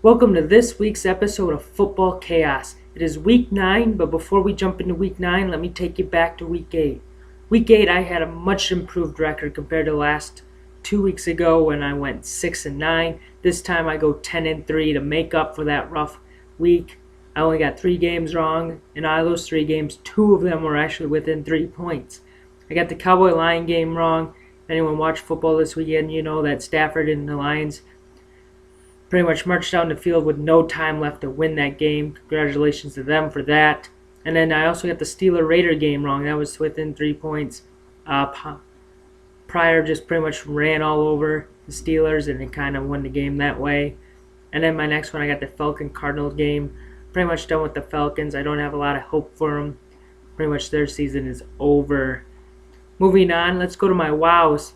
Welcome to this week's episode of Football Chaos. It is week 9, but before we jump into week 9, let me take you back to week 8. Week 8, I had a much improved record compared to last 2 weeks ago when I went 6-9. This time I go 10-3 to make up for that rough week. I only got 3 games wrong, and out of those 3 games, 2 of them were actually within 3 points. I got the Cowboy-Lion game wrong. If anyone watched football this weekend, you know that Stafford and the Lions pretty much marched down the field with no time left to win that game. Congratulations to them for that. And then I also got the Steeler-Raider game wrong. That was within 3 points. Pryor just pretty much ran all over the Steelers and they kind of won the game that way. And then my next one, I got the Falcon-Cardinals game. Pretty much done with the Falcons. I don't have a lot of hope for them. Pretty much their season is over. Moving on, let's go to my wows.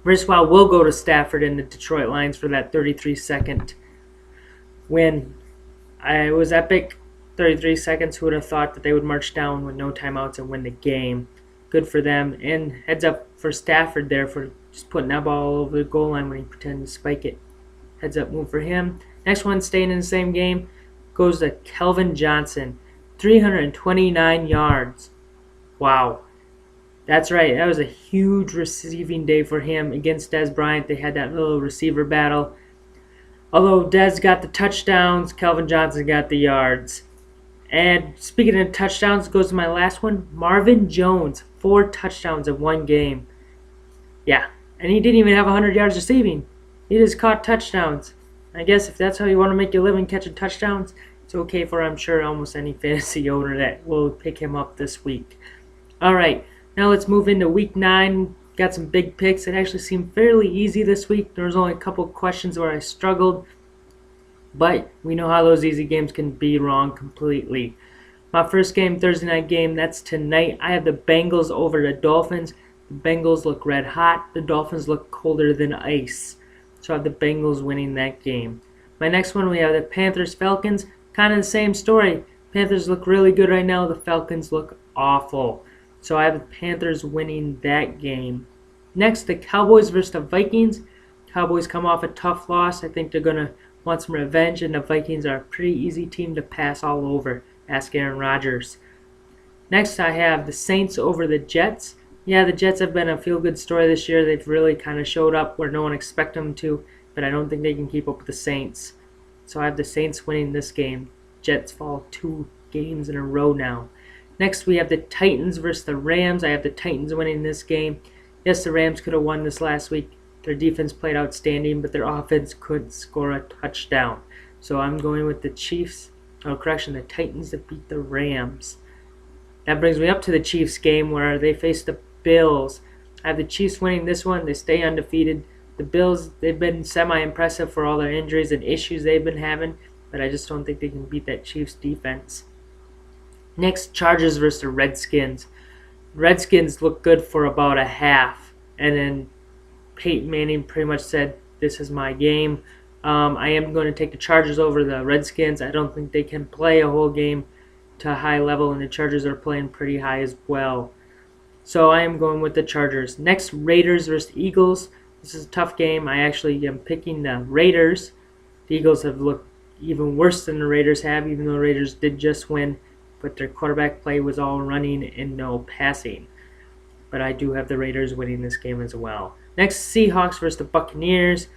First wow will go to Stafford and the Detroit Lions for that 33-second win. It was epic. 33 seconds. Who would have thought that they would march down with no timeouts and win the game? Good for them. And heads up for Stafford there for just putting that ball over the goal line when he pretended to spike it. Heads up move for him. Next one, staying in the same game, goes to Kelvin Johnson. 329 yards. Wow. That's right. That was a huge receiving day for him against Dez Bryant. They had that little receiver battle. Although Dez got the touchdowns, Kelvin Johnson got the yards. And speaking of touchdowns, goes to my last one. Marvin Jones, 4 touchdowns in one game. Yeah, and he didn't even have 100 yards receiving. He just caught touchdowns. I guess if that's how you want to make your living catching touchdowns, it's okay for, I'm sure, almost any fantasy owner that will pick him up this week. All right. Now let's move into week 9. Got some big picks. It actually seemed fairly easy this week. There was only a couple questions where I struggled. But we know how those easy games can be wrong completely. My first game, Thursday night game, that's tonight. I have the Bengals over the Dolphins. The Bengals look red hot. The Dolphins look colder than ice. So I have the Bengals winning that game. My next one, we have the Panthers-Falcons. Kind of the same story. Panthers look really good right now. The Falcons look awful. So I have the Panthers winning that game. Next, the Cowboys versus the Vikings. Cowboys come off a tough loss. I think they're going to want some revenge, and the Vikings are a pretty easy team to pass all over. Ask Aaron Rodgers. Next, I have the Saints over the Jets. Yeah, the Jets have been a feel-good story this year. They've really kind of showed up where no one expected them to, but I don't think they can keep up with the Saints. So I have the Saints winning this game. Jets fall 2 games in a row now. Next, we have the Titans versus the Rams. I have the Titans winning this game. Yes, the Rams could have won this last week. Their defense played outstanding, but their offense couldn't score a touchdown. So I'm going with the the Titans to beat the Rams. That brings me up to the Chiefs game where they face the Bills. I have the Chiefs winning this one. They stay undefeated. The Bills, they've been semi-impressive for all their injuries and issues they've been having, but I just don't think they can beat that Chiefs defense. Next, Chargers versus the Redskins. Redskins look good for about a half, and then Peyton Manning pretty much said, this is my game. I am going to take the Chargers over the Redskins. I don't think they can play a whole game to a high level, and the Chargers are playing pretty high as well. So I am going with the Chargers. Next, Raiders versus Eagles. This is a tough game. I actually am picking the Raiders. The Eagles have looked even worse than the Raiders have, even though the Raiders did just win. But their quarterback play was all running and no passing. But I do have the Raiders winning this game as well. Next, Seahawks versus the Buccaneers.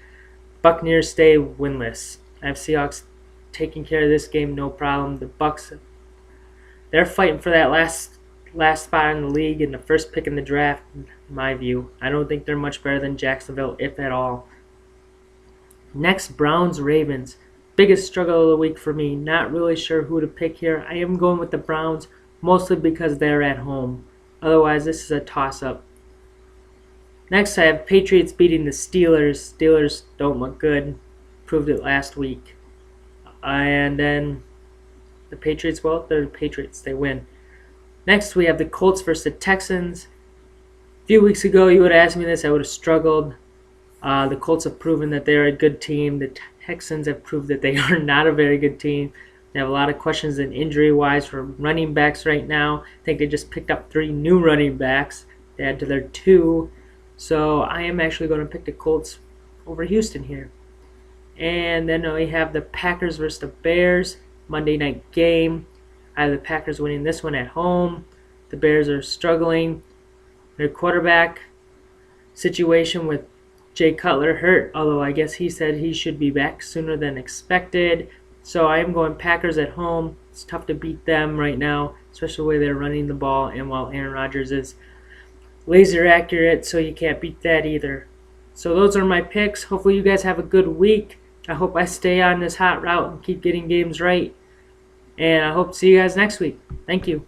Buccaneers stay winless. I have Seahawks taking care of this game, no problem. The Bucs, they're fighting for that last spot in the league and the first pick in the draft, in my view. I don't think they're much better than Jacksonville, if at all. Next, Browns-Ravens. Biggest struggle of the week for me. Not really sure who to pick here. I am going with the Browns, mostly because they're at home. Otherwise, this is a toss-up. Next, I have Patriots beating the Steelers. Steelers don't look good. Proved it last week. And then the Patriots, well, they're the Patriots. They win. Next, we have the Colts versus the Texans. A few weeks ago, you would have asked me this. I would have struggled. The Colts have proven that they're a good team. The Texans have proved that they are not a very good team. They have a lot of questions in injury-wise for running backs right now. I think they just picked up 3 new running backs to add to their 2. So I am actually going to pick the Colts over Houston here. And then we have the Packers versus the Bears, Monday night game. I have the Packers winning this one at home. The Bears are struggling. Their quarterback situation with Jay Cutler hurt, although I guess he said he should be back sooner than expected. So I am going Packers at home. It's tough to beat them right now, especially the way they're running the ball, and while Aaron Rodgers is laser accurate, so you can't beat that either. So those are my picks. Hopefully you guys have a good week. I hope I stay on this hot route and keep getting games right. And I hope to see you guys next week. Thank you.